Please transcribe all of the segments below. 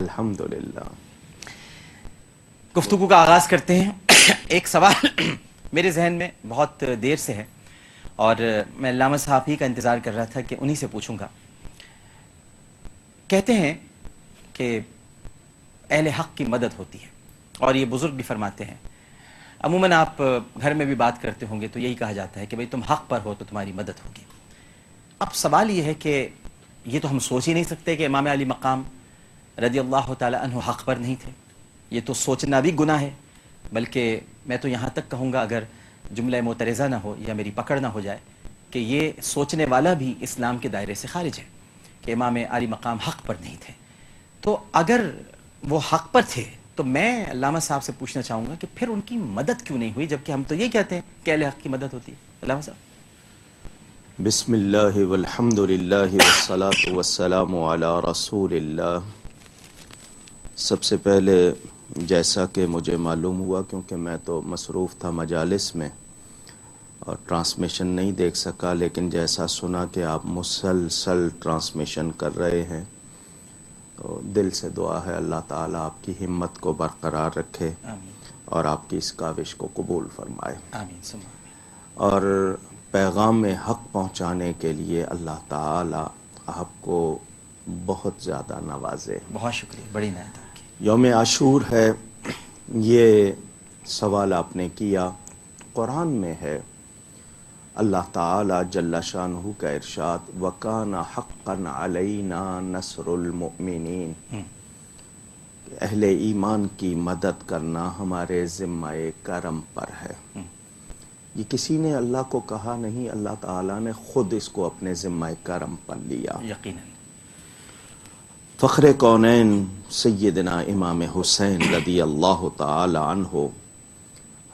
الحمدللہ۔ گفتگو کا آغاز کرتے ہیں۔ ایک سوال میرے ذہن میں بہت دیر سے ہے اور میں علامہ صاحب ہی کا انتظار کر رہا تھا کہ انہی سے پوچھوں گا۔ کہتے ہیں کہ اہل حق کی مدد ہوتی ہے اور یہ بزرگ بھی فرماتے ہیں۔ عموماً آپ گھر میں بھی بات کرتے ہوں گے تو یہی کہا جاتا ہے کہ بھئی تم حق پر ہو تو تمہاری مدد ہوگی۔ اب سوال یہ ہے کہ یہ تو ہم سوچ ہی نہیں سکتے کہ امام علی مقام رضی اللہ تعالی عنہ حق پر نہیں تھے۔ یہ تو سوچنا بھی گناہ ہے، بلکہ میں تو یہاں تک کہوں گا اگر جملہ معترضہ نہ ہو یا میری پکڑ نہ ہو جائے کہ یہ سوچنے والا بھی اسلام کے دائرے سے خارج ہے کہ امام علی مقام حق پر نہیں تھے۔ تو اگر وہ حق پر تھے تو میں علامہ صاحب سے پوچھنا چاہوں گا کہ پھر ان کی مدد کیوں نہیں ہوئی، جبکہ ہم تو یہ کہتے ہیں کہ اہل حق کی مدد ہوتی ہے۔ علامہ صاحب۔ بسم اللہ والحمد للہ والصلاة والسلام علی رسول اللہ۔ سب سے پہلے جیسا کہ مجھے معلوم ہوا، کیونکہ میں تو مصروف تھا مجالس میں اور ٹرانسمیشن نہیں دیکھ سکا، لیکن جیسا سنا کہ آپ مسلسل ٹرانسمیشن کر رہے ہیں تو دل سے دعا ہے اللہ تعالیٰ آپ کی ہمت کو برقرار رکھے اور آپ کی اس کاوش کو قبول فرمائے، آمین۔ اور پیغام حق پہنچانے کے لیے اللہ تعالیٰ آپ کو بہت زیادہ نوازے۔ بہت شکریہ، بڑی نعمت آپ کی۔ یوم عاشور ہے، یہ سوال آپ نے کیا۔ قرآن میں ہے اللہ تعالیٰ جل شانہ کا ارشاد وَكَانَ حَقًّا عَلَيْنَا نَصْرُ الْمُؤْمِنِينَ، اہل ایمان کی مدد کرنا ہمارے ذمہ کرم پر ہے۔ یہ کسی نے اللہ کو کہا نہیں، اللہ تعالیٰ نے خود اس کو اپنے ذمہ کرم پر لیا۔ یقیناً۔ فخر کونین سیدنا امام حسین رضی اللہ تعالی عنہ،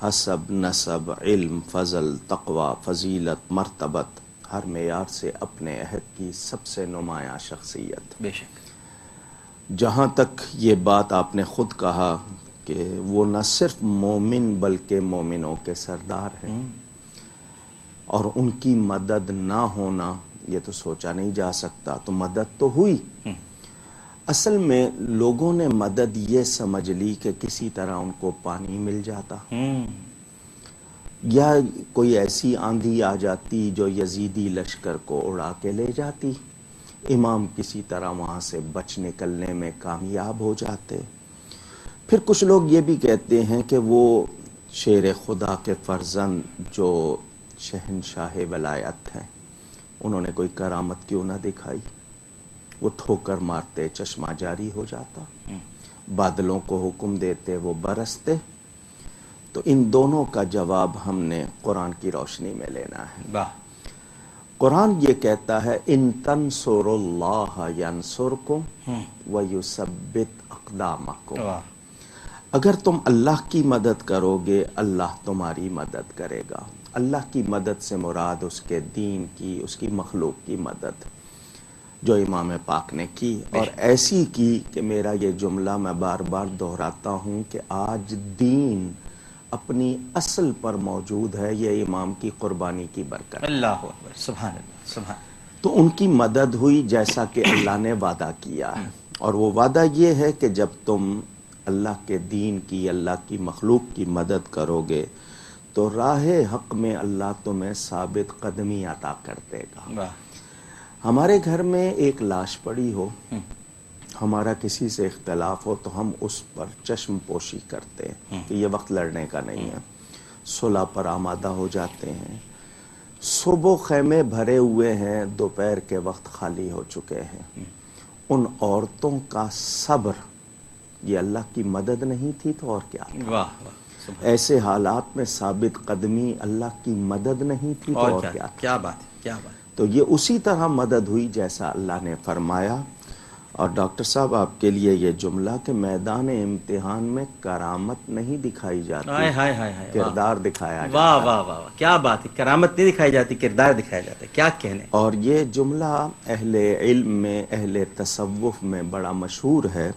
حسب، نسب، علم، فضل، تقوی، فضیلت، مرتبت، ہر معیار سے اپنے عہد کی سب سے نمایاں شخصیت۔ بے شک۔ جہاں تک یہ بات آپ نے خود کہا کہ وہ نہ صرف مومن بلکہ مومنوں کے سردار ہیں، اور ان کی مدد نہ ہونا یہ تو سوچا نہیں جا سکتا، تو مدد تو ہوئی۔ اصل میں لوگوں نے مدد یہ سمجھ لی کہ کسی طرح ان کو پانی مل جاتا، یا کوئی ایسی آندھی آ جاتی جو یزیدی لشکر کو اڑا کے لے جاتی، امام کسی طرح وہاں سے بچ نکلنے میں کامیاب ہو جاتے۔ پھر کچھ لوگ یہ بھی کہتے ہیں کہ وہ شیر خدا کے فرزند جو شہنشاہ ولایت ہیں، انہوں نے کوئی کرامت کیوں نہ دکھائی؟ وہ ٹھوکر مارتے چشمہ جاری ہو جاتا، بادلوں کو حکم دیتے وہ برستے۔ تو ان دونوں کا جواب ہم نے قرآن کی روشنی میں لینا ہے۔ واہ۔ قرآن یہ کہتا ہے ان تنصروا اللہ ینصرکم ویثبت اقدامکم، اگر تم اللہ کی مدد کرو گے اللہ تمہاری مدد کرے گا۔ اللہ کی مدد سے مراد اس کے دین کی، اس کی مخلوق کی مدد جو امام پاک نے کی، اور ایسی کی کہ میرا یہ جملہ میں بار بار دہراتا ہوں کہ آج دین اپنی اصل پر موجود ہے، یہ امام کی قربانی کی برکت۔ اللہ اکبر، سبحان اللہ، سبحان۔ تو ان کی مدد ہوئی جیسا کہ اللہ نے وعدہ کیا ہے، اور وہ وعدہ یہ ہے کہ جب تم اللہ کے دین کی، اللہ کی مخلوق کی مدد کرو گے تو راہ حق میں اللہ تمہیں ثابت قدمی عطا کر دے گا۔ ہمارے گھر میں ایک لاش پڑی ہو، ہمارا کسی سے اختلاف ہو تو ہم اس پر چشم پوشی کرتے ہیں کہ یہ وقت لڑنے کا نہیں ہے، صلح پر آمادہ ہو جاتے ہیں۔ صبح خیمے بھرے ہوئے ہیں، دوپہر کے وقت خالی ہو چکے ہیں۔ ان عورتوں کا صبر یہ اللہ کی مدد نہیں تھی تو اور کیا تھا؟ واہ۔ ایسے حالات میں ثابت قدمی اللہ کی مدد نہیں تھی تو اور کیا تھا؟ کیا بات ہے، کیا بات ہے۔ تو یہ اسی طرح مدد ہوئی جیسا اللہ نے فرمایا۔ اور ڈاکٹر صاحب آپ کے لیے یہ جملہ کہ میدان امتحان میں کرامت نہیں دکھائی جاتی، کردار دکھایا جاتا۔ واہ واہ واہ، کیا بات ہے، کرامت نہیں دکھائی جاتی، کردار دکھایا جاتا ہے، کیا کہنے۔ اور یہ جملہ اہل علم میں، اہل تصوف میں بڑا مشہور ہے،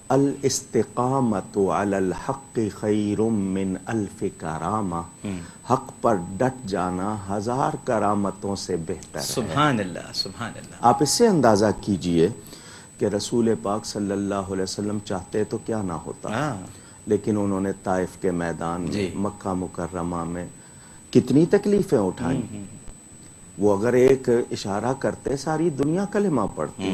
الاستقامت علی الحق خیر من الف کرامہ، حق پر ڈٹ جانا ہزار کرامتوں سے بہتر ہے۔ سبحان اللہ، سبحان اللہ۔ آپ اس سے اندازہ کیجئے کہ رسول پاک صلی اللہ علیہ وسلم چاہتے تو کیا نہ ہوتا، لیکن انہوں نے طائف کے میدان میں مکہ مکرمہ میں کتنی تکلیفیں اٹھائیں. وہ اگر ایک اشارہ کرتے ساری دنیا کلمہ پڑھتی،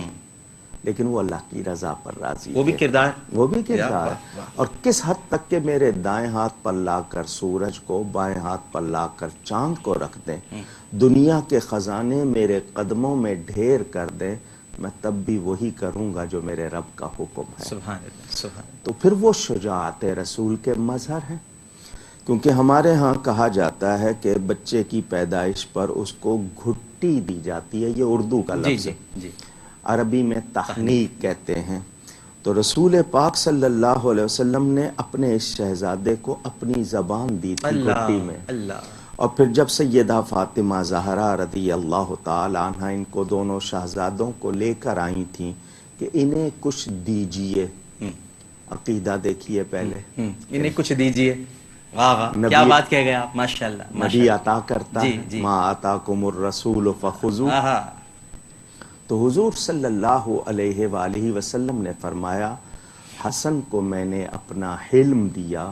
لیکن وہ اللہ کی رضا پر راضی، وہ بھی کردار، وہ بھی کردار. اور کس حد تک کہ میرے دائیں ہاتھ پر لا کر سورج کو، بائیں ہاتھ پر لا کر چاند کو رکھ دیں، دنیا کے خزانے میرے قدموں میں ڈھیر کر دیں، میں تب بھی وہی کروں گا جو میرے رب کا حکم ہے. سبحان اللہ، سبحان اللہ. تو پھر وہ شجاعت رسول کے مظہر ہیں. کیونکہ ہمارے ہاں کہا جاتا ہے کہ بچے کی پیدائش پر اس کو گھٹی دی جاتی ہے، یہ اردو کا لفظ ہے، عربی میں تحنیک کہتے ہیں. تو رسول پاک صلی اللہ علیہ وسلم نے اپنے اس شہزادے کو اپنی زبان دی تھی گھٹی میں. اور پھر جب سیدہ فاطمہ زہرا رضی اللہ تعالی عنہ ان کو دونوں شہزادوں کو لے کر آئی تھیں کہ انہیں کچھ دیجئے، عقیدہ دیکھیے پہلے، انہیں کچھ دیجئے. واہ کیا بات کہہ گئے آپ، ماشاءاللہ. نبی عطا کرتا ہے، ما آتاکم الرسول فخذوہ. تو حضور صلی اللہ علیہ وآلہ وسلم نے فرمایا حسن کو میں نے اپنا حلم دیا،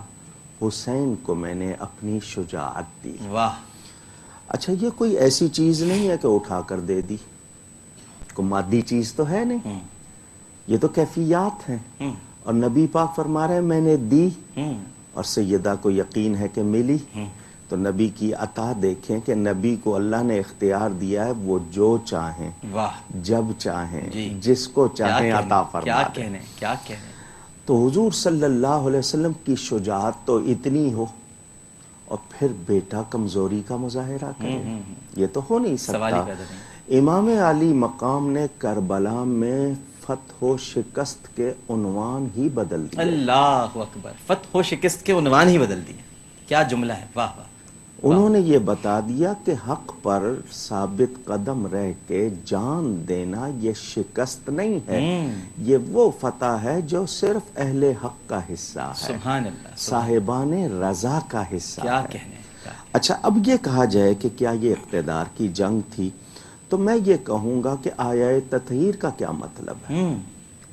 حسین کو میں نے اپنی شجاعت دی. واہ. اچھا یہ کوئی ایسی چیز نہیں ہے کہ اٹھا کر دے دی، کوئی مادی چیز تو ہے نہیں، یہ تو کیفیات ہیں. اور نبی پاک فرما رہے ہیں میں نے دی، اور سیدہ کو یقین ہے کہ ملی. تو نبی کی عطا دیکھیں کہ نبی کو اللہ نے اختیار دیا ہے، وہ جو چاہیں، جب چاہیں، جس کو چاہیں عطا فرما دیں. کیا کہنے. تو حضور صلی اللہ علیہ وسلم کی شجاعت تو اتنی ہو، اور پھر بیٹا کمزوری کا مظاہرہ کرے، یہ تو ہو نہیں سکتا. امام علی مقام نے کربلا میں فتح و شکست کے عنوان ہی بدل دیا. اللہ اکبر. فتح و شکست کے عنوان ہی بدل دیا. کیا جملہ ہے. واہ واہ. انہوں نے یہ بتا دیا کہ حق پر ثابت قدم رہ کے جان دینا یہ شکست نہیں ہے، یہ وہ فتح ہے جو صرف اہل حق کا حصہ ہے، سبحان اللہ، صاحبان رضا کا حصہ ہے. کیا کہنے. اچھا اب یہ کہا جائے کہ کیا یہ اقتدار کی جنگ تھی، تو میں یہ کہوں گا کہ آیا تطہیر کا کیا مطلب ہے.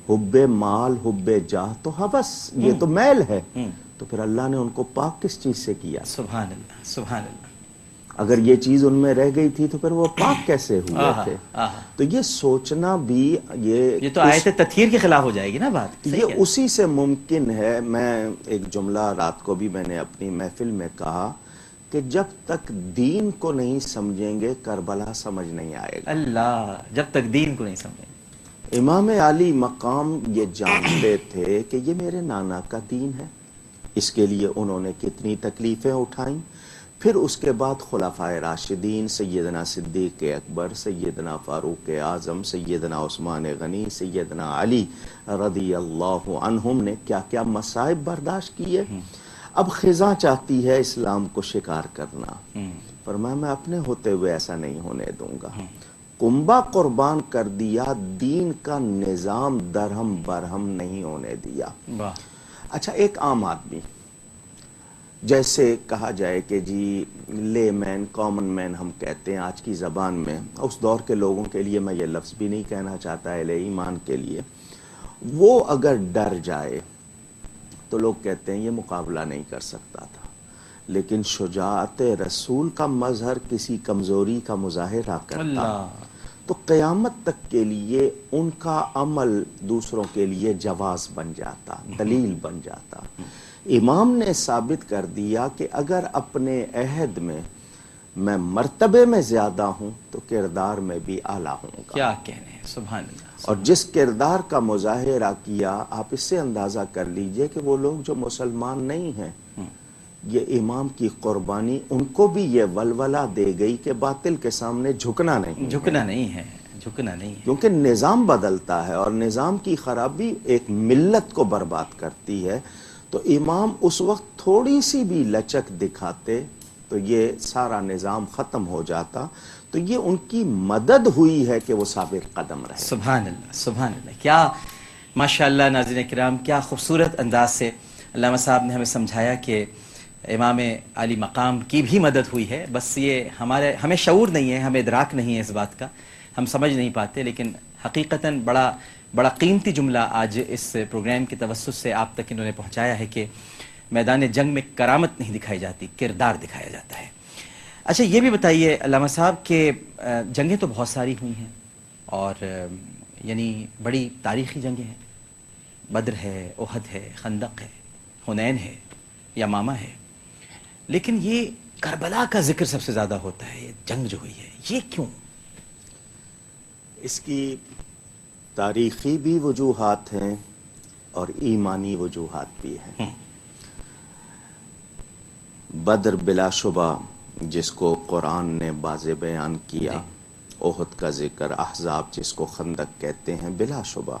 حب مال، حب جاہ تو ہوس، یہ تو میل ہے. تو پھر اللہ نے ان کو پاک کس چیز سے کیا. سبحان اللہ، سبحان اللہ. اگر یہ چیز ان میں رہ گئی تھی تو پھر وہ پاک کیسے ہوئے تھے. تو یہ سوچنا بھی یہ تو آیت تطہیر کے خلاف ہو جائے گی نا بات. یہ اسی سے ممکن ہے. میں ایک جملہ رات کو بھی میں نے اپنی محفل میں کہا کہ جب تک دین کو نہیں سمجھیں گے کربلا سمجھ نہیں آئے گا. اللہ، جب تک دین کو نہیں سمجھیں گے. امام علی مقام یہ جانتے تھے کہ یہ میرے نانا کا دین ہے، اس کے لیے انہوں نے کتنی تکلیفیں اٹھائیں. پھر اس کے بعد خلفائے راشدین سیدنا صدیق اکبر، سیدنا فاروق اعظم، سیدنا عثمان غنی، سیدنا علی رضی اللہ عنہم نے کیا کیا مصائب برداشت کیے. اب خزاں چاہتی ہے اسلام کو شکار کرنا، فرمایا میں اپنے ہوتے ہوئے ایسا نہیں ہونے دوں گا. کنبہ قربان کر دیا، دین کا نظام درہم برہم نہیں ہونے دیا. اچھا ایک عام آدمی، جیسے کہا جائے کہ جی لے مین، کامن مین ہم کہتے ہیں آج کی زبان میں، اس دور کے لوگوں کے لیے میں یہ لفظ بھی نہیں کہنا چاہتا اہل ایمان کے لیے، وہ اگر ڈر جائے تو لوگ کہتے ہیں یہ مقابلہ نہیں کر سکتا تھا. لیکن شجاعت رسول کا مظہر کسی کمزوری کا مظاہرہ کرتا تو قیامت تک کے لیے ان کا عمل دوسروں کے لیے جواز بن جاتا، دلیل بن جاتا. امام نے ثابت کر دیا کہ اگر اپنے عہد میں میں مرتبے میں زیادہ ہوں تو کردار میں بھی اعلیٰ ہوں گا. کیا کہنے. سبحان اللہ. اور جس کردار کا مظاہرہ کیا، آپ اس سے اندازہ کر لیجئے کہ وہ لوگ جو مسلمان نہیں ہیں، یہ امام کی قربانی ان کو بھی یہ ولولہ دے گئی کہ باطل کے سامنے جھکنا نہیں ہے. کیونکہ نظام بدلتا ہے اور نظام کی خرابی ایک ملت کو برباد کرتی ہے. تو امام اس وقت تھوڑی سی بھی لچک دکھاتے تو یہ سارا نظام ختم ہو جاتا. تو یہ ان کی مدد ہوئی ہے کہ وہ ثابت قدم رہے. سبحان اللہ، سبحان اللہ. کیا ماشاءاللہ. ناظرین کرام، کیا خوبصورت انداز سے علامہ صاحب نے ہمیں سمجھایا کہ امام علی مقام کی بھی مدد ہوئی ہے. بس یہ ہمیں شعور نہیں ہے، ہمیں ادراک نہیں ہے اس بات کا، ہم سمجھ نہیں پاتے. لیکن حقیقتاً بڑا قیمتی جملہ آج اس پروگرام کی توسط سے آپ تک انہوں نے پہنچایا ہے کہ میدان جنگ میں کرامت نہیں دکھائی جاتی، کردار دکھایا جاتا ہے۔ اچھا یہ بھی بتائیے علامہ صاحب کہ جنگیں تو بہت ساری ہوئی ہیں اور یعنی بڑی تاریخی جنگیں ہیں، بدر ہے، احد ہے، خندق ہے، حنین ہے، یمامہ ہے، لیکن یہ کربلا کا ذکر سب سے زیادہ ہوتا ہے، یہ جنگ جو ہوئی ہے یہ کیوں؟ اس کی تاریخی بھی وجوہات ہیں اور ایمانی وجوہات بھی ہیں۔ بدر بلا شبہ جس کو قرآن نے واضح بیان کیا، احد کا ذکر، احزاب جس کو خندق کہتے ہیں، بلا شبہ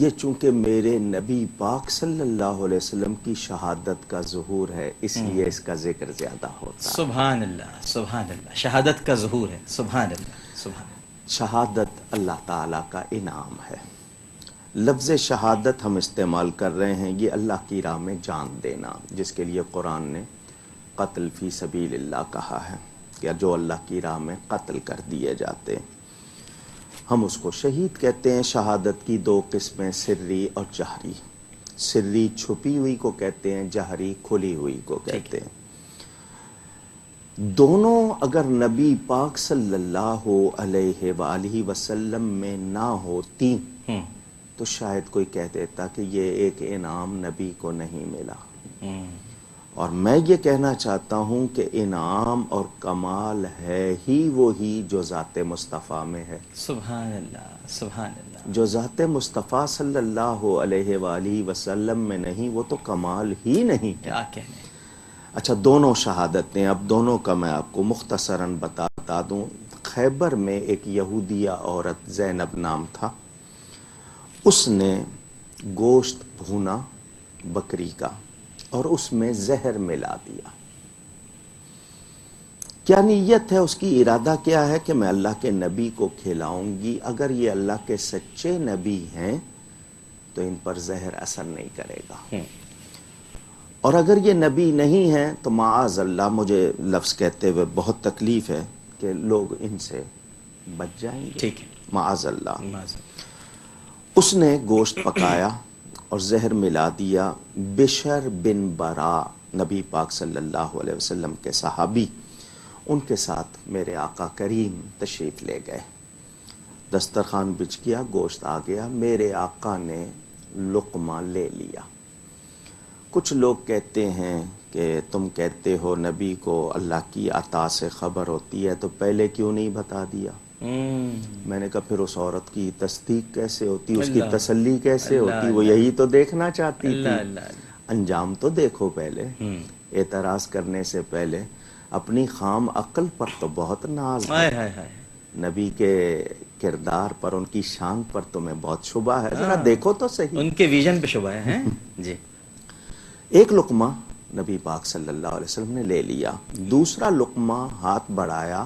یہ چونکہ میرے نبی پاک صلی اللہ علیہ وسلم کی شہادت کا ظہور ہے، اس لیے اس کا ذکر زیادہ ہوتا ہے۔ سبحان اللہ، سبحان اللہ، شہادت کا ظہور ہے، سبحان اللہ، سبحان اللہ۔ شہادت اللہ تعالیٰ کا انعام ہے۔ لفظ شہادت ہم استعمال کر رہے ہیں، یہ اللہ کی راہ میں جان دینا، جس کے لیے قرآن نے قتل فی سبیل اللہ کہا ہے کہ جو اللہ کی راہ میں قتل کر دیے جاتے ہیں، ہم اس کو شہید کہتے ہیں۔ شہادت کی دو قسمیں، سری اور جہری۔ سری چھپی ہوئی کو کہتے ہیں، جہری کھلی ہوئی کو کہتے ہیں۔ دونوں اگر نبی پاک صلی اللہ علیہ وآلہ وسلم میں نہ ہوتی تو شاید کوئی کہہ دیتا کہ یہ ایک انعام نبی کو نہیں ملا، اور میں یہ کہنا چاہتا ہوں کہ انعام اور کمال ہے ہی وہی جو ذات مصطفیٰ میں ہے۔ سبحان اللہ، سبحان اللہ۔ جو ذات مصطفیٰ صلی اللہ علیہ وآلہ وسلم میں نہیں، وہ تو کمال ہی نہیں ہے۔ کیا کہنے۔ اچھا، دونوں شہادتیں، اب دونوں کا میں آپ کو مختصراً بتا دوں۔ خیبر میں ایک یہودیہ عورت زینب نام تھا، اس نے گوشت بھونا بکری کا اور اس میں زہر ملا دیا۔ کیا نیت ہے اس کی، ارادہ کیا ہے کہ میں اللہ کے نبی کو کھلاؤں گی، اگر یہ اللہ کے سچے نبی ہیں تو ان پر زہر اثر نہیں کرے گا، اور اگر یہ نبی نہیں ہیں تو معاذ اللہ، مجھے لفظ کہتے ہوئے بہت تکلیف ہے کہ لوگ ان سے بچ جائیں گے، ٹھیک ہے، معاذ اللہ۔ اس نے گوشت پکایا اور زہر ملا دیا۔ بشر بن برا، نبی پاک صلی اللہ علیہ وسلم کے صحابی، ان کے ساتھ میرے آقا کریم تشریف لے گئے۔ دسترخوان بچھ گیا، گوشت آ گیا، میرے آقا نے لقمہ لے لیا۔ کچھ لوگ کہتے ہیں کہ تم کہتے ہو نبی کو اللہ کی عطا سے خبر ہوتی ہے تو پہلے کیوں نہیں بتا دیا؟ میں نے کہا پھر اس عورت کی تصدیق کیسے ہوتی، اس کی تسلی کیسے ہوتی، وہ یہی تو دیکھنا چاہتی تھی۔ انجام تو دیکھو پہلے، اعتراض کرنے سے پہلے۔ اپنی خام عقل پر تو بہت ناز ہے، نبی کے کردار پر، ان کی شان پر تمہیں بہت شبہ ہے، ذرا دیکھو تو صحیح۔ ان کے ویژن پہ شبہ ہے۔ جی، ایک لقمہ نبی پاک صلی اللہ علیہ وسلم نے لے لیا، دوسرا لقمہ ہاتھ بڑھایا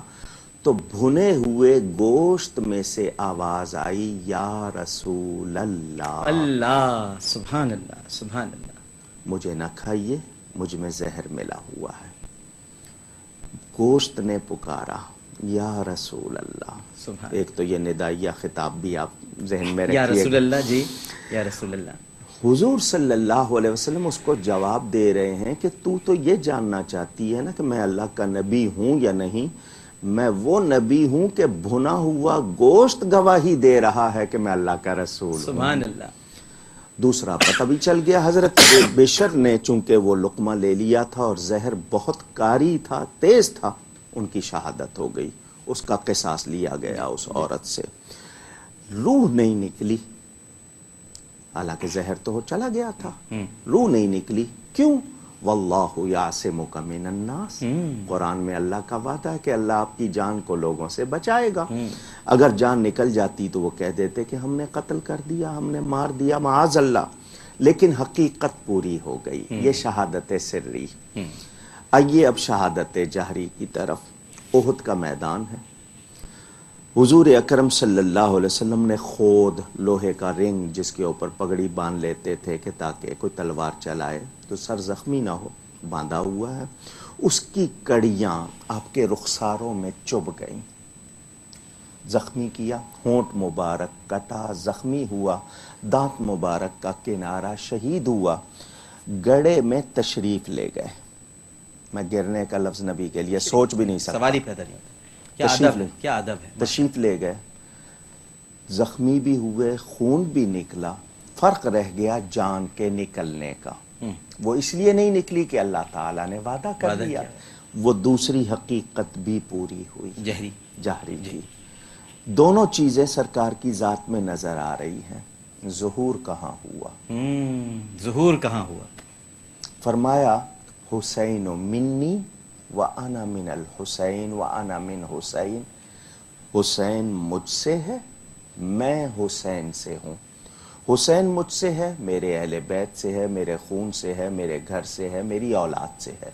تو بھنے ہوئے گوشت میں سے آواز آئی، یا رسول اللہ، اللہ، سبحان اللہ، سبحان اللہ۔ مجھے نہ کھائیے، مجھ میں زہر ملا ہوا ہے۔ گوشت نے پکارا، یا رسول اللہ۔ سبحان، ایک تو یہ ندائیہ خطاب بھی آپ ذہن میں رکھیے، یا رسول اللہ، جی، یا رسول اللہ۔ حضور صلی اللہ علیہ وسلم اس کو جواب دے رہے ہیں کہ تو یہ جاننا چاہتی ہے نا کہ میں اللہ کا نبی ہوں یا نہیں؟ میں وہ نبی ہوں کہ بھنا ہوا گوشت گواہی دے رہا ہے کہ میں اللہ کا رسول ہوں۔ سبحان اللہ۔ دوسرا پتہ بھی چل گیا، حضرت بشر نے چونکہ وہ لقمہ لے لیا تھا اور زہر بہت کاری تھا، تیز تھا، ان کی شہادت ہو گئی، اس کا قصاص لیا گیا اس عورت سے۔ روح نہیں نکلی، حالانکہ زہر تو چلا گیا تھا، روح نہیں نکلی، کیوں؟ واللہ یعصمک من الناس، قرآن میں اللہ کا وعدہ ہے کہ اللہ آپ کی جان کو لوگوں سے بچائے گا۔ اگر جان نکل جاتی تو وہ کہہ دیتے کہ ہم نے قتل کر دیا، ہم نے مار دیا، معاذ اللہ، لیکن حقیقت پوری ہو گئی۔ یہ شہادت سری۔ آئیے اب شہادت جہری کی طرف۔ احد کا میدان ہے، حضور اکرم صلی اللہ علیہ وسلم نے خود لوہے کا رنگ جس کے اوپر پگڑی باندھ لیتے تھے کہ تاکہ کوئی تلوار چلائے تو سر زخمی نہ ہو، باندھا ہوا ہے، اس کی کڑیاں آپ کے رخساروں میں چبھ گئیں۔ زخمی کیا، ہونٹ مبارک کٹا، زخمی ہوا، دانت مبارک کا کنارہ شہید ہوا، گڑھے میں تشریف لے گئے. میں گرنے کا لفظ نبی کے لیے سوچ بھی نہیں سکتا. سوال ہی پیدا نہیں ہوتا. کیا تشریف ادب ہے، کیا ادب ہے. تشریف لے گئے، زخمی بھی ہوئے، خون بھی نکلا، فرق رہ گیا جان کے نکلنے کا. وہ اس لیے نہیں نکلی کہ اللہ تعالیٰ نے وعدہ کر وعدہ دیا، کیا. وہ دوسری حقیقت بھی پوری ہوئی، جہری تھی. دونوں چیزیں سرکار کی ذات میں نظر آ رہی ہیں. ظہور کہاں ہوا؟ ظہور کہاں ہوا؟ فرمایا حسین منی وانا من الحسین وانا من حسین. حسین مجھ سے ہے، میں حسین سے ہوں. حسین مجھ سے ہے، میرے اہل بیت سے ہے، میرے خون سے ہے، میرے گھر سے ہے، میری اولاد سے ہے.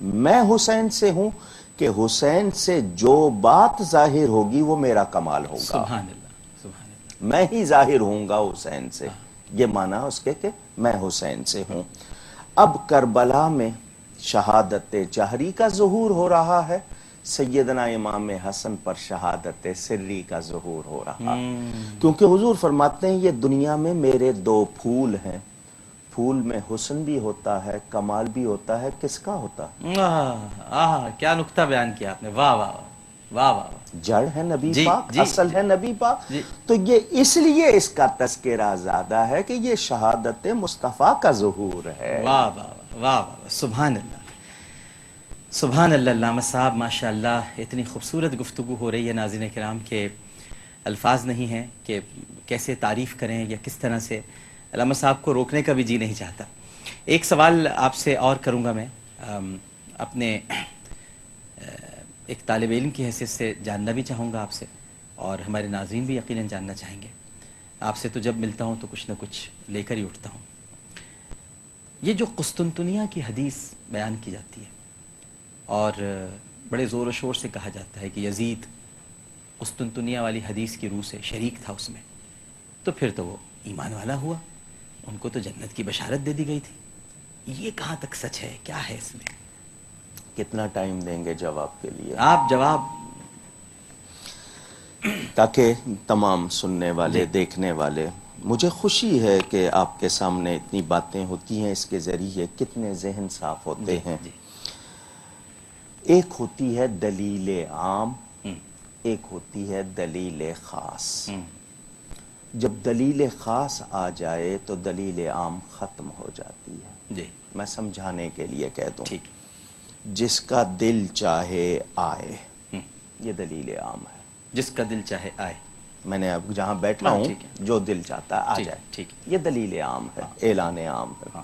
میں حسین سے ہوں کہ حسین سے جو بات ظاہر ہوگی وہ میرا کمال ہوگا. سبحان اللہ، سبحان اللہ. میں ہی ظاہر ہوں گا حسین سے. یہ معنی اس کے کہ میں حسین سے ہوں. اب کربلا میں شہادت جہری کا ظہور ہو رہا ہے، سیدنا امام حسن پر شہادت سری کا ظہور ہو رہا ہے. کیونکہ حضور فرماتے ہیں یہ دنیا میں میرے دو پھول ہیں، پھول میں حسن بھی ہوتا ہے، کمال بھی ہوتا ہے. کس کا ہوتا ہے؟ کیا نکتہ بیان کیا آپ نے. واہ واہ واہ واہ. جڑ ہے نبی جی پاک، جی اصل ہے نبی پاک. جی. تو یہ اس لیے اس کا تذکرہ زیادہ ہے کہ یہ شہادت مصطفیٰ کا ظہور ہے. واہ واہ واہ واہ. سبحان اللہ، سبحان اللہ. علامہ صاحب ماشاء اللہ اتنی خوبصورت گفتگو ہو رہی ہے ناظرین کرام کہ الفاظ نہیں ہیں کہ کیسے تعریف کریں یا کس طرح سے. علامہ صاحب کو روکنے کا بھی جی نہیں چاہتا. ایک سوال آپ سے اور کروں گا میں، اپنے ایک طالب علم کی حیثیت سے جاننا بھی چاہوں گا آپ سے، اور ہمارے ناظرین بھی یقیناً جاننا چاہیں گے. آپ سے تو جب ملتا ہوں تو کچھ نہ کچھ لے کر ہی اٹھتا ہوں. یہ جو قسطنطنیہ کی حدیث بیان کی جاتی ہے اور بڑے زور و شور سے کہا جاتا ہے کہ یزید قسطنطنیہ والی حدیث کی روح سے شریک تھا اس میں، تو پھر تو وہ ایمان والا ہوا، ان کو تو جنت کی بشارت دے دی گئی تھی. یہ کہاں تک سچ ہے، کیا ہے اس میں؟ کتنا ٹائم دیں گے جواب کے لیے؟ آپ جواب. تاکہ تمام سننے والے دیکھنے والے، مجھے خوشی ہے کہ آپ کے سامنے اتنی باتیں ہوتی ہیں، اس کے ذریعے کتنے ذہن صاف ہوتے ہیں. ایک ہوتی ہے دلیل عام، ایک ہوتی ہے دلیل خاص. جب دلیل خاص آ جائے تو دلیل عام ختم ہو جاتی ہے. میں سمجھانے کے لیے کہہ دوں، جس کا دل چاہے آئے، یہ دلیل عام ہے. جس کا دل چاہے آئے، میں نے اب جہاں بیٹھا ہوں جو دل چاہتا ہے آ جائے، یہ دلیل عام ہے، اعلان عام ہے.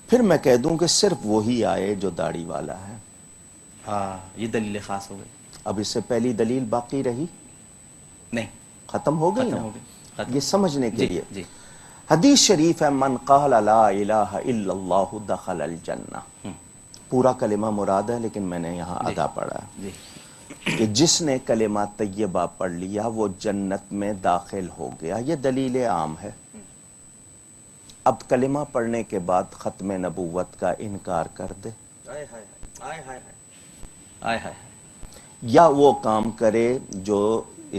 پھر میں کہہ دوں کہ صرف وہی آئے جو داڑھی والا ہے. یہ دلیل خاص ہو گئی. اب اس سے پہلی دلیل باقی رہی نہیں، ختم ہو گئی نا. یہ سمجھنے کے لیے حدیث شریف ہے، من قال لا الہ الا اللہ دخل الجنہ. پورا کلمہ مراد ہے لیکن میں نے یہاں ادا پڑھا ہے کہ جس نے کلمہ طیبہ پڑھ لیا وہ جنت میں داخل ہو گیا. یہ دلیل عام ہے. اب کلمہ پڑھنے کے بعد ختم نبوت کا انکار کر دے یا وہ کام کرے جو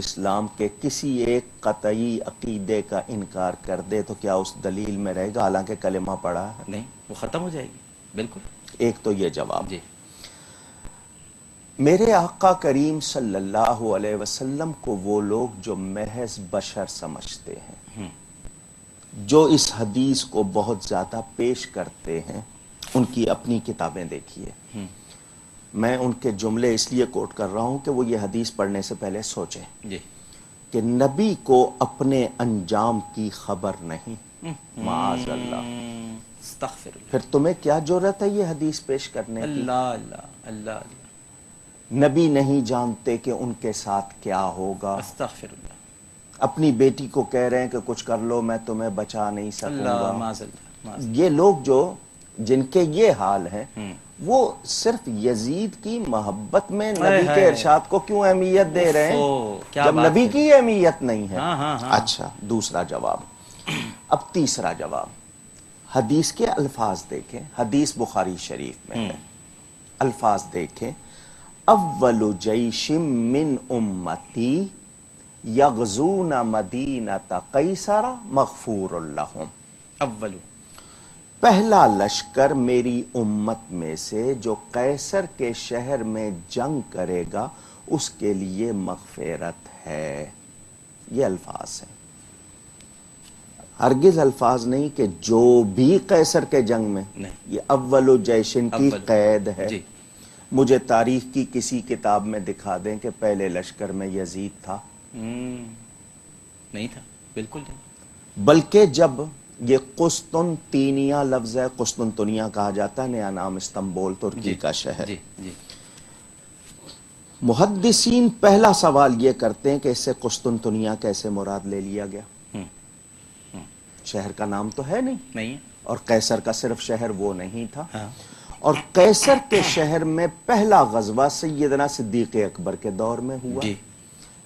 اسلام کے کسی ایک قطعی عقیدے کا انکار کر دے، تو کیا اس دلیل میں رہے گا حالانکہ کلمہ پڑھا ہے؟ نہیں، وہ ختم ہو جائے گی. بالکل. ایک تو یہ جواب. میرے آقا کریم صلی اللہ علیہ وسلم کو وہ لوگ جو محض بشر سمجھتے ہیں، جو اس حدیث کو بہت زیادہ پیش کرتے ہیں، ان کی اپنی کتابیں دیکھیے. میں ان کے جملے اس لیے کوٹ کر رہا ہوں کہ وہ یہ حدیث پڑھنے سے پہلے سوچیں کہ نبی کو اپنے انجام کی خبر نہیں. معاذ اللہ. استغفر اللہ. پھر تمہیں کیا جرأت ہے یہ حدیث پیش کرنے کی؟ اللہ اللہ اللہ. نبی نہیں جانتے کہ ان کے ساتھ کیا ہوگا. استغفر اللہ. اپنی بیٹی کو کہہ رہے ہیں کہ کچھ کر لو، میں تمہیں بچا نہیں سکوں گا. معاذ اللہ. یہ لوگ جو جن کے یہ حال ہیں وہ صرف یزید کی محبت میں نبی کے ارشاد کو کیوں اہمیت دے رہے ہیں جب نبی کی اہمیت نہیں ہے؟ اچھا، دوسرا جواب. اب تیسرا جواب. حدیث کے الفاظ دیکھیں، حدیث بخاری شریف میں ہے. الفاظ دیکھیں، اول جیش من امتی یغزون مدینۃ قیصر مغفور لہم، اولو، پہلا لشکر میری امت میں سے جو قیصر کے شہر میں جنگ کرے گا اس کے لیے مغفرت ہے۔ یہ الفاظ ہیں، ہرگز الفاظ نہیں کہ جو بھی قیصر کے جنگ میں، نہیں، یہ اول جیشن کی اول، قید ہے۔ جی، مجھے تاریخ کی کسی کتاب میں دکھا دیں کہ پہلے لشکر میں یزید تھا، نہیں تھا، بالکل نہیں، بلکہ جب یہ قسطنطینیہ لفظ ہے، قسطنطنیہ کہا جاتا ہے، نیا نام استنبول ترکی کا شہر۔ جی جی، محدثین پہلا سوال یہ کرتے ہیں کہ اس سے قسطنطنیہ کیسے مراد لے لیا گیا؟ شہر کا نام تو ہے نہیں، ہے، اور قیصر کا صرف شہر وہ نہیں تھا، ہاں، اور قیصر کے شہر میں پہلا غزوہ سیدنا صدیق اکبر کے دور میں ہوا، جی،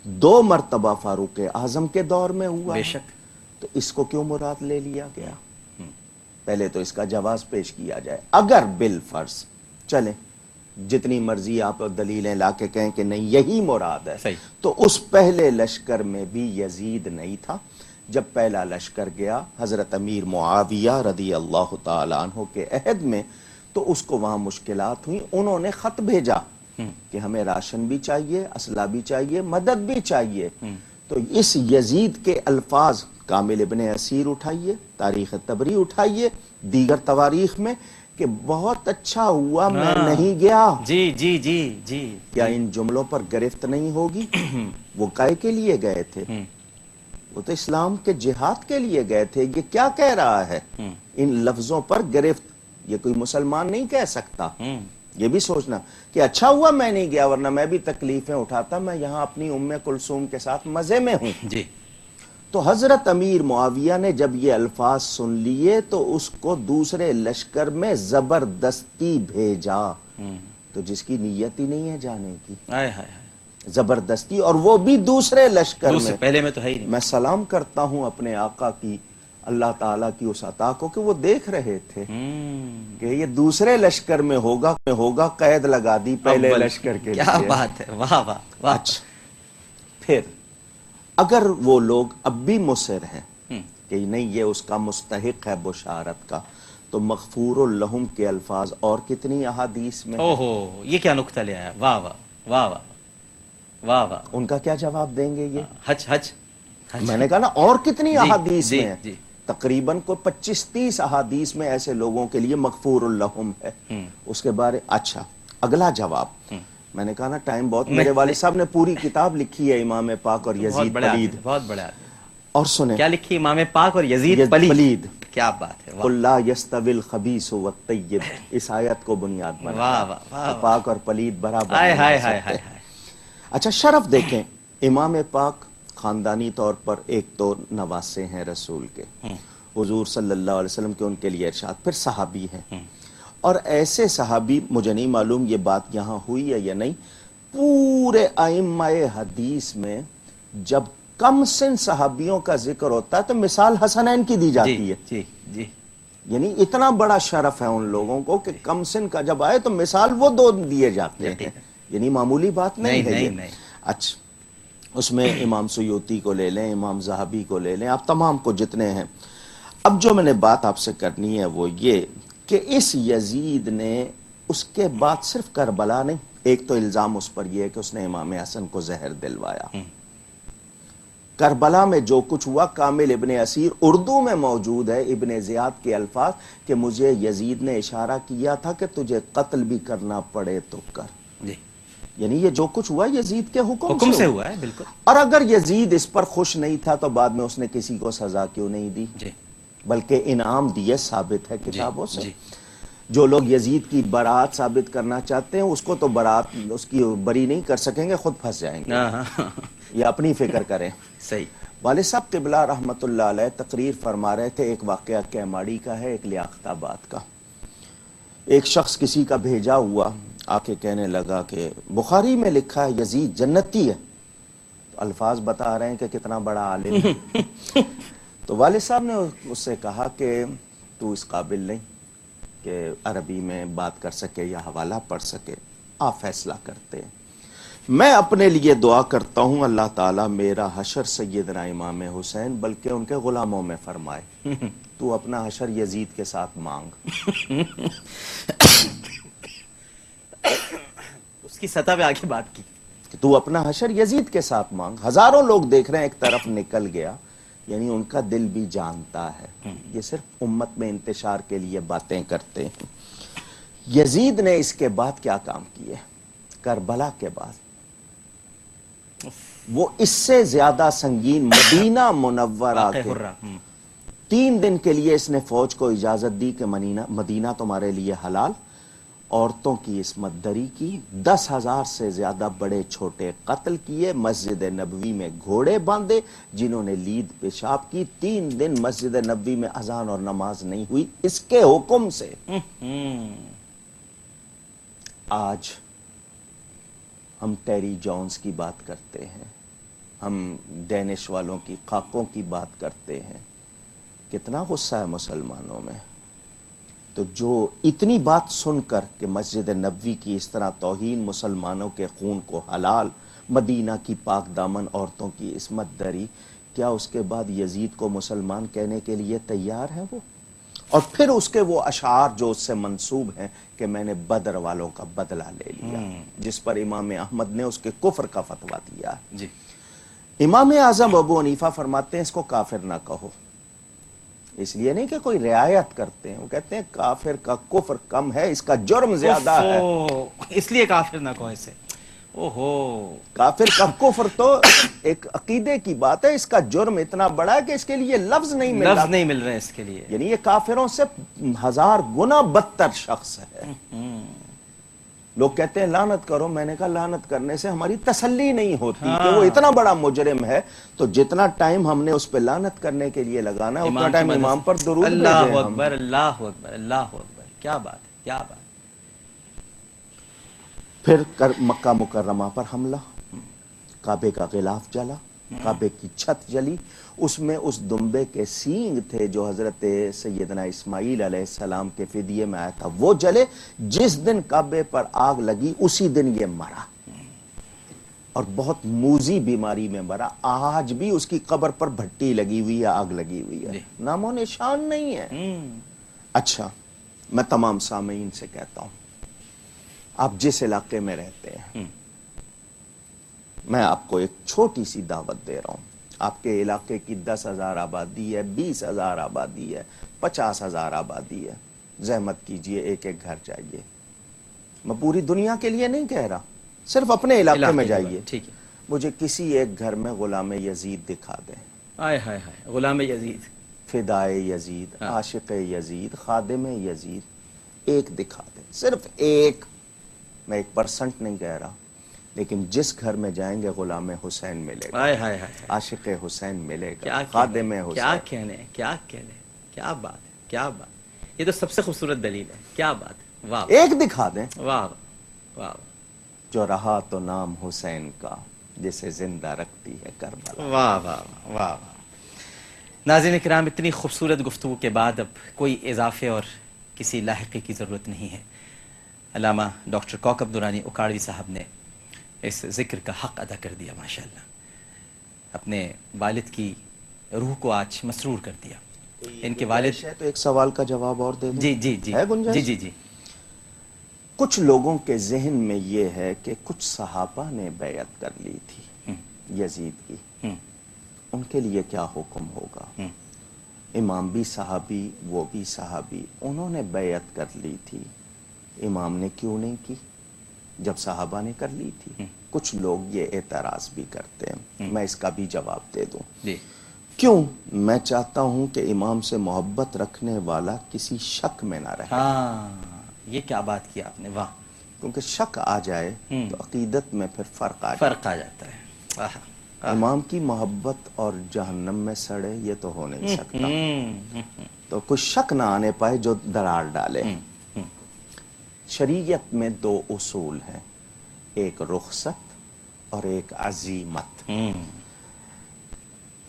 2 مرتبہ فاروق اعظم کے دور میں ہوا، بے شک، تو اس کو کیوں مراد لے لیا گیا؟ پہلے تو اس کا جواز پیش کیا جائے۔ اگر بالفرض چلیں جتنی مرضی آپ دلیلیں لا کے کہیں کہ نہیں یہی مراد ہے، صحیح، تو اس پہلے لشکر میں بھی یزید نہیں تھا۔ جب پہلا لشکر گیا حضرت امیر معاویہ رضی اللہ تعالی عنہ کے عہد میں، تو اس کو وہاں مشکلات ہوئیں، انہوں نے خط بھیجا کہ ہمیں راشن بھی چاہیے، اسلحہ بھی چاہیے، مدد بھی چاہیے۔ تو اس یزید کے الفاظ کامل ابن اسیر اٹھائیے، تاریخ طبری اٹھائیے، دیگر تواریخ میں، کہ بہت اچھا ہوا میں نہیں گیا۔ جی جی جی جی، کیا ان جملوں پر گرفت نہیں ہوگی؟ وہ کائے کے لیے گئے تھے؟ وہ تو اسلام کے جہاد کے لیے گئے تھے۔ یہ کیا کہہ رہا ہے؟ ان لفظوں پر گرفت یہ کوئی مسلمان نہیں کہہ سکتا۔ یہ بھی سوچنا کہ اچھا ہوا میں نہیں گیا، ورنہ میں بھی تکلیفیں اٹھاتا، میں یہاں اپنی ام کلثوم کے ساتھ مزے میں ہوں۔ جی، تو حضرت امیر معاویہ نے جب یہ الفاظ سن لیے تو اس کو دوسرے لشکر میں زبردستی بھیجا، تو جس کی نیت ہی نہیں ہے جانے کی، ہائے ہائے ہائے، زبردستی، اور وہ بھی دوسرے لشکر اس سے میں۔ پہلے میں تو ہے ہی نہیں، میں سلام کرتا ہوں اپنے آقا کی، اللہ تعالیٰ کی اس عطا کو کہ وہ دیکھ رہے تھے کہ یہ دوسرے لشکر میں ہوگا، قید لگا دی پہلے لشکر کے لیے۔ کیا بات ہے، واہ واہ واہ، اچھا، پھر اگر وہ لوگ اب بھی مصر ہیں کہ نہیں یہ اس کا مستحق ہے بشارت کا، تو مغفور لہم کے الفاظ اور کتنی احادیث میں ہیں۔ اوہو، یہ کیا نکتہ لے آیا، واہ واہ واہ واہ واہ واہ، ان کا کیا جواب دیں گے یہ؟ حج حج حج، میں نے کہا نا اور کتنی جی، احادیث جی، میں جی، تقریباً کوئی 25-30 احادیث میں ایسے لوگوں کے لیے مغفور لہم ہے۔ اس کے بارے اچھا اگلا جواب، میں نے کہا نا ٹائم بہت، میرے والد صاحب نے پوری کتاب لکھی ہے امام پاک اور بہت یزید بڑے آدمی، پلید، بہت بڑے آدمی، اور سنیں کیا لکھی؟ امام پاک اور یزید پلید، کیا بات ہے، قل لا یستوی الخبیث والطیب، اس آیت کو بنیاد واہ بنا، واہ واہ، پاک اور پلید برابر ہائے نہیں ہائے ہو ہائے سکتے۔ ہائے ہائے، اچھا شرف دیکھیں، امام پاک خاندانی طور پر ایک تو نواسے ہیں رسول کے، حضور صلی اللہ علیہ وسلم کے ان کے لیے ارشاد، پھر صحابی ہیں، اور ایسے صحابی، مجھے نہیں معلوم یہ بات یہاں ہوئی ہے یا نہیں، پورے ائمہ حدیث میں جب کم سن صحابیوں کا ذکر ہوتا ہے تو مثال حسنین کی دی جاتی ہے، جی جی، یعنی اتنا بڑا شرف ہے ان لوگوں کو کہ کم سن کا جب آئے تو مثال وہ 2 دیے جاتے ہیں، یعنی معمولی بات نہیں ہے یہ۔ اچھا، اس میں امام سیوطی کو لے لیں، امام ذہبی کو لے لیں، آپ تمام کو جتنے ہیں۔ اب جو میں نے بات آپ سے کرنی ہے وہ یہ کہ اس یزید نے اس کے بعد صرف کربلا نہیں، ایک تو الزام اس پر یہ ہے کہ اس نے امام حسن کو زہر دلوایا۔ کربلا میں جو کچھ ہوا کامل ابن اسیر اردو میں موجود ہے، ابن زیاد کے الفاظ کہ مجھے یزید نے اشارہ کیا تھا کہ تجھے قتل بھی کرنا پڑے تو کر، جی، یعنی یہ جو کچھ ہوا یزید کے حکم سے ہوا ہے، بالکل، اور اگر یزید اس پر خوش نہیں تھا تو بعد میں اس نے کسی کو سزا کیوں نہیں دی، جی بلکہ انعام دیے، ثابت ہے کتابوں سے۔ جی، جو لوگ یزید کی برات ثابت کرنا چاہتے ہیں اس کو تو برات اس کی بری نہیں کر سکیں گے، خود پھنس جائیں گے، یہ اپنی فکر کریں۔ صحیح، والد صاحب قبلہ رحمت اللہ علیہ تقریر فرما رہے تھے، ایک واقعہ کیماڑی کا ہے، ایک لیاقت آباد کا۔ ایک شخص کسی کا بھیجا ہوا آ کے کہنے لگا کہ بخاری میں لکھا ہے یزید جنتی ہے، تو الفاظ بتا رہے ہیں کہ کتنا بڑا عالم ہے۔ تو والد صاحب نے اس سے کہا کہ تو اس قابل نہیں کہ عربی میں بات کر سکے یا حوالہ پڑھ سکے، آپ فیصلہ کرتے ہیں۔ میں اپنے لیے دعا کرتا ہوں اللہ تعالیٰ میرا حشر سیدنا امام حسین بلکہ ان کے غلاموں میں فرمائے. تو اپنا حشر یزید کے ساتھ مانگ. اس کی سطح پہ آگے بات کی. تو اپنا حشر یزید کے ساتھ مانگ. ہزاروں لوگ دیکھ رہے ہیں ایک طرف نکل گیا، یعنی ان کا دل بھی جانتا ہے. یہ صرف امت میں انتشار کے لیے باتیں کرتے ہیں. یزید نے اس کے بعد کیا کام کیے؟ کربلا کے بعد وہ اس سے زیادہ سنگین مدینہ منورہ کے 3 دن کے لیے اس نے فوج کو اجازت دی کہ مدینہ تمہارے لیے حلال. عورتوں کی عصمت دری کی، 10,000 سے زیادہ بڑے چھوٹے قتل کیے، مسجد نبوی میں گھوڑے باندھے جنہوں نے لید پیشاب کی. 3 دن مسجد نبوی میں اذان اور نماز نہیں ہوئی اس کے حکم سے. آج ہم ٹیری جونز کی بات کرتے ہیں، ہم ڈینش والوں کی خاکوں کی بات کرتے ہیں. کتنا غصہ ہے مسلمانوں میں. تو جو اتنی بات سن کر کہ مسجد نبوی کی اس طرح توہین، مسلمانوں کے خون کو حلال، مدینہ کی پاک دامن عورتوں کی عصمت دری، کیا اس کے بعد یزید کو مسلمان کہنے کے لیے تیار ہے وہ؟ اور پھر اس کے وہ اشعار جو اس سے منسوب ہیں کہ میں نے بدر والوں کا بدلہ لے لیا، جس پر امام احمد نے اس کے کفر کا فتویٰ دیا. جی. امام اعظم ابو حنیفہ فرماتے ہیں اس کو کافر نہ کہو. اس لیے نہیں کہ کوئی رعایت کرتے ہیں، وہ کہتے ہیں کافر کا کفر کم ہے، اس کا جرم زیادہ ہے. اس لیے کافر نہ کہو اسے. کافر کا کفر تو ایک عقیدے کی بات ہے، اس کا جرم اتنا بڑا ہے کہ اس کے لیے لفظ نہیں مل رہے اس کے لیے. یعنی یہ کافروں سے 1000 گنا بدتر شخص ہے. لوگ کہتے ہیں لعنت کرو. میں نے کہا لعنت کرنے سے ہماری تسلی نہیں ہوتی کہ وہ اتنا بڑا مجرم ہے. تو جتنا ٹائم ہم نے اس پہ لعنت کرنے کے لیے لگانا ہے اتنا ٹائم امام پر درود بھیجیں. اللہ اکبر، اللہ اکبر، اللہ اکبر. کیا بات ہے، کیا بات. پھر مکہ مکرمہ پر حملہ، کعبے کا غلاف جلا، کعبے کی چھت جلی. اس میں اس دمبے کے سینگ تھے جو حضرت سیدنا اسماعیل علیہ السلام کے فدیے میں آیا تھا، وہ جلے. جس دن کعبے پر آگ لگی اسی دن یہ مرا، اور بہت موذی بیماری میں مرا. آج بھی اس کی قبر پر بھٹی لگی ہوئی ہے، آگ لگی ہوئی ہے، نام و نشان نہیں ہے. اچھا، میں تمام سامعین سے کہتا ہوں، آپ جس علاقے میں رہتے ہیں، میں آپ کو ایک چھوٹی سی دعوت دے رہا ہوں. آپ کے علاقے کی 10,000 آبادی ہے، 20,000 آبادی ہے، 50,000 آبادی ہے. زحمت کیجئے ایک ایک گھر جائیے. میں پوری دنیا کے لیے نہیں کہہ رہا، صرف اپنے علاقے میں جائیے. ٹھیک ہے. مجھے کسی ایک گھر میں غلام یزید دکھا دیں. آئے ہائے ہائے، غلام یزید، فدائے یزید، عاشق یزید، خادم یزید. ایک دکھا دیں، صرف ایک. میں 1% نہیں کہہ رہا، لیکن جس گھر میں جائیں گے غلام حسین ملے گا، عاشق حسین ملے گا، خادم حسین. کیا کہنے، کیا کہنے، کیا بات ہے، کیا بات. یہ تو سب سے خوبصورت دلیل ہے. کیا بات ہے. واہ. ایک دکھا دیں. واہ واہ. جو رہا تو نام حسین کا، جسے زندہ رکھتی ہے کربلا. واہ واہ واہ. ناظرین کرام، اتنی خوبصورت گفتگو کے بعد اب کوئی اضافے اور کسی لاحقے کی ضرورت نہیں ہے. علامہ ڈاکٹر کوکب دورانی اکاڑوی صاحب نے اس ذکر کا حق ادا کر دیا. ماشاءاللہ، اپنے والد کی روح کو آج مسرور کر دیا. ان کے والد تو ایک سوال کا جواب اور دے دیں. جی جی جی ہے گنجائش؟ جی جی جی. کچھ لوگوں کے ذہن میں یہ ہے کہ کچھ صحابہ نے بیعت کر لی تھی یزید کی، ان کے لیے کیا حکم ہوگا؟ امام بھی صحابی، وہ بھی صحابی، انہوں نے بیعت کر لی تھی، امام نے کیوں نہیں کی جب صحابہ نے کر لی تھی؟ کچھ لوگ یہ اعتراض بھی کرتے ہیں. میں اس کا بھی جواب دے دوں. کیوں؟ میں چاہتا ہوں کہ امام سے محبت رکھنے والا کسی شک میں نہ رہے. یہ کیا بات کی آپ نے. واہ. کیونکہ شک آ جائے تو عقیدت میں پھر فرق آ جاتا ہے. امام کی محبت اور جہنم میں سڑے، یہ تو ہو نہیں سکتا. تو کچھ شک نہ آنے پائے جو درار ڈالے. شریعت میں 2 اصول ہیں، ایک رخصت اور ایک عزیمت.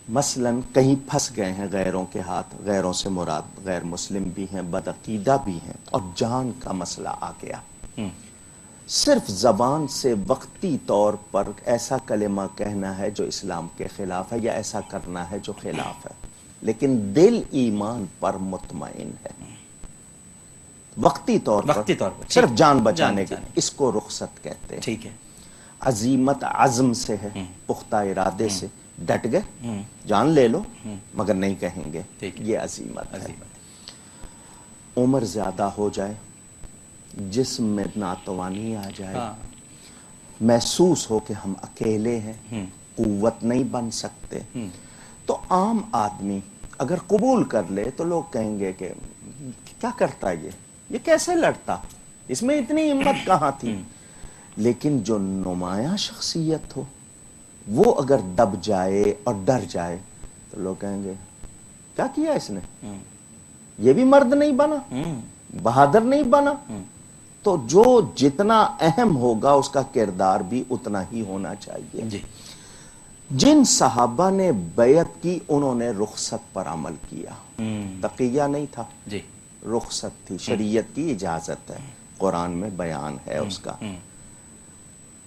مثلا کہیں پھنس گئے ہیں غیروں کے ہاتھ، غیروں سے مراد غیر مسلم بھی ہیں، بدعقیدہ بھی ہیں، اور جان کا مسئلہ آ گیا. صرف زبان سے وقتی طور پر ایسا کلمہ کہنا ہے جو اسلام کے خلاف ہے یا ایسا کرنا ہے جو خلاف ہے، لیکن دل ایمان پر مطمئن ہے، وقتی طور پر صرف جان بچانے کے، اس کو رخصت کہتے ہیں۔ ٹھیک ہے، عزیمت عزم سے ہے، پختہ ارادے سے ڈٹ گئے، جان لے لو مگر نہیں کہیں گے، یہ عزیمت ہے۔ عمر زیادہ ہو جائے، جسم میں ناتوانی آ جائے، محسوس ہو کہ ہم اکیلے ہیں، قوت نہیں بن سکتے، تو عام آدمی اگر قبول کر لے تو لوگ کہیں گے کہ کیا کرتا یہ کیسے لڑتا، اس میں اتنی ہمت کہاں تھی۔ لیکن جو نمایاں شخصیت ہو وہ اگر دب جائے اور ڈر جائے تو لوگ کہیں گے کیا کیا اس نے، یہ بھی مرد نہیں بنا، بہادر نہیں بنا۔ تو جو جتنا اہم ہوگا اس کا کردار بھی اتنا ہی ہونا چاہیے۔ جن صحابہ نے بیعت کی انہوں نے رخصت پر عمل کیا، تقیہ نہیں تھا، رخصت تھی، شریعت کی اجازت ہے، قرآن میں بیان ہے اس کا،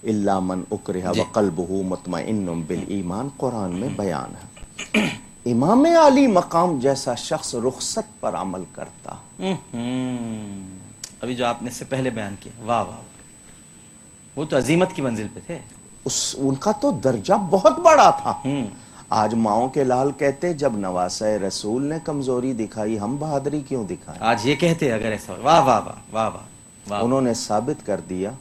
الا من اکرہ وقلبہ مطمئن بالایمان، قرآن میں بیان ہے۔ امام علی مقام جیسا شخص رخصت پر عمل کرتا، ابھی جو آپ نے اس سے پہلے بیان کیا، واہ واہ، وہ تو عظیمت کی منزل پہ تھے، ان کا تو درجہ بہت بڑا تھا۔ آج ماؤں کے لال کہتے جب نواسہ رسول نے کمزوری دکھائی ہم بہادری کیوں دکھائیں، آج یہ کہتے اگر ایسا ہو، واہ واہ واہ واہ واہ، انہوں نے ثابت کر دیا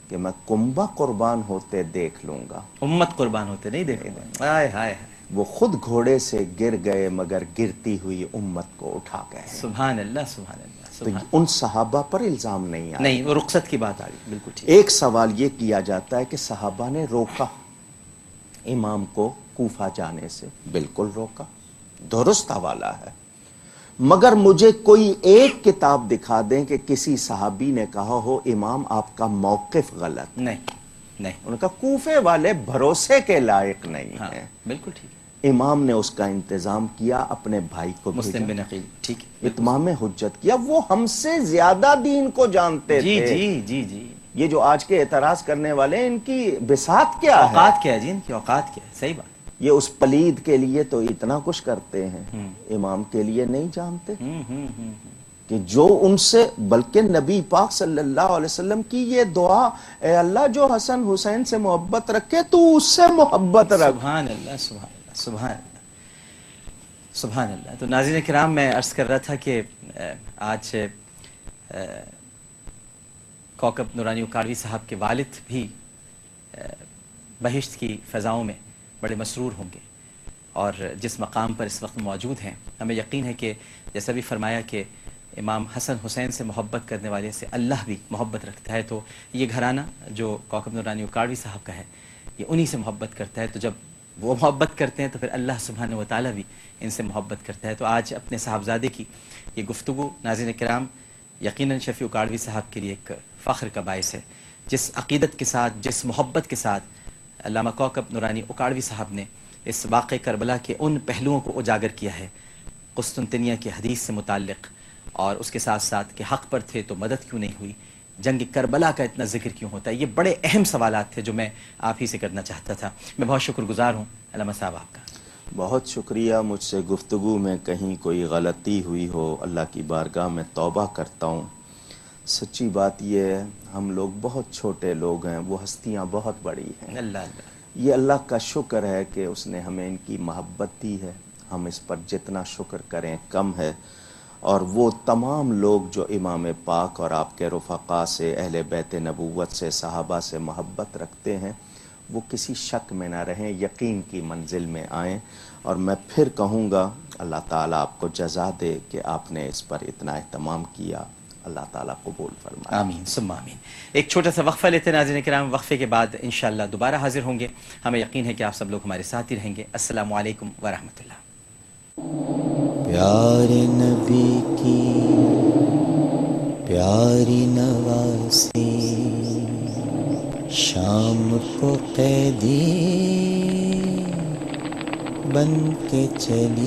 کہ میں کنبہ قربان ہوتے دیکھ لوں گا، امت قربان ہوتے نہیں دیکھیں گے۔ ہائے ہائے، وہ خود گھوڑے سے گر گئے مگر گرتی ہوئی امت کو اٹھا گئے۔ سبحان اللہ، سبحان اللہ، تو ان صحابہ پر الزام نہیں آیا، نہیں، وہ رخصت کی بات آ گئی، بالکل ٹھیک۔ ایک سوال یہ کیا جاتا ہے کہ صحابہ نے روکا امام کو کوفہ جانے سے، بالکل روکا، درست حوالہ ہے، مگر مجھے کوئی ایک کتاب دکھا دیں کہ کسی صحابی نے کہا ہو امام آپ کا موقف غلط، نہیں نہیں، ان کا کوفے والے بھروسے کے لائق نہیں ہیں، بالکل ٹھیک ہے، امام نے اس کا انتظام کیا، اپنے بھائی کو مسلم بن عقیل، ٹھیک ہے، اتمام حجت کیا، وہ ہم سے زیادہ دین کو جانتے تھے۔ جی جی جی، یہ جو آج کے اعتراض کرنے والے ان کی بساط کیا ہے، اوقات کیا ہے جی، ان کی اوقات کیا ہے، صحیح بات، یہ اس پلید کے لیے تو اتنا کچھ کرتے ہیں، امام کے لیے نہیں جانتے کہ جو ان سے، بلکہ نبی پاک صلی اللہ علیہ وسلم کی یہ دعا، اے اللہ جو حسن حسین سے محبت رکھے تو اس سے محبت رکھ۔ سبحان اللہ، سبحان اللہ، سبحان اللہ، سبحان اللہ۔ تو ناظرین کرام، میں عرض کر رہا تھا کہ آج کوکب نورانی اکاڑوی صاحب کے والد بھی بہشت کی فضاؤں میں بڑے مسرور ہوں گے، اور جس مقام پر اس وقت موجود ہیں، ہمیں یقین ہے کہ جیسا بھی فرمایا کہ امام حسن حسین سے محبت کرنے والے سے اللہ بھی محبت رکھتا ہے، تو یہ گھرانہ جو کوکب نورانی اکاڑوی صاحب کا ہے یہ انہی سے محبت کرتا ہے، تو جب وہ محبت کرتے ہیں تو پھر اللہ سبحانہ و تعالیٰ بھی ان سے محبت کرتا ہے۔ تو آج اپنے صاحبزادے کی یہ گفتگو ناظرین کرام یقیناً شفیع اکاڑوی صاحب کے لیے ایک فخر کا باعث ہے، جس عقیدت کے ساتھ، جس محبت کے ساتھ علامہ کوکب نورانی اکاڑوی صاحب نے اس واقع کربلا کے ان پہلوؤں کو اجاگر کیا ہے، قسطنطنیہ کی حدیث سے متعلق، اور اس کے ساتھ ساتھ کہ حق پر تھے تو مدد کیوں نہیں ہوئی، جنگ کربلا کا اتنا ذکر کیوں ہوتا ہے، یہ بڑے اہم سوالات تھے جو میں آپ ہی سے کرنا چاہتا تھا۔ میں بہت شکر گزار ہوں علامہ صاحب آپ کا۔ بہت شکریہ، مجھ سے گفتگو میں کہیں کوئی غلطی ہوئی ہو اللہ کی بارگاہ میں توبہ کرتا ہوں۔ سچی بات یہ ہے ہم لوگ بہت چھوٹے لوگ ہیں، وہ ہستیاں بہت بڑی ہیں۔ اللہ اللہ، یہ اللہ کا شکر ہے کہ اس نے ہمیں ان کی محبت دی ہے، ہم اس پر جتنا شکر کریں کم ہے۔ اور وہ تمام لوگ جو امام پاک اور آپ کے رفقا سے، اہل بیت نبوت سے، صحابہ سے محبت رکھتے ہیں، وہ کسی شک میں نہ رہیں، یقین کی منزل میں آئیں۔ اور میں پھر کہوں گا اللہ تعالیٰ آپ کو جزا دے کہ آپ نے اس پر اتنا اہتمام کیا، اللہ تعالیٰ قبول فرمائے۔ آمین ثم آمین۔ ایک چھوٹا سا وقفہ لیتے ہیں ناظرین کرام، وقفے کے بعد انشاءاللہ دوبارہ حاضر ہوں گے۔ ہمیں یقین ہے کہ آپ سب لوگ ہمارے ساتھ ہی رہیں گے۔ السلام علیکم ورحمۃ اللہ۔ پیارے نبی کی پیاری نواسی، شام کو قیدی بن کے چلی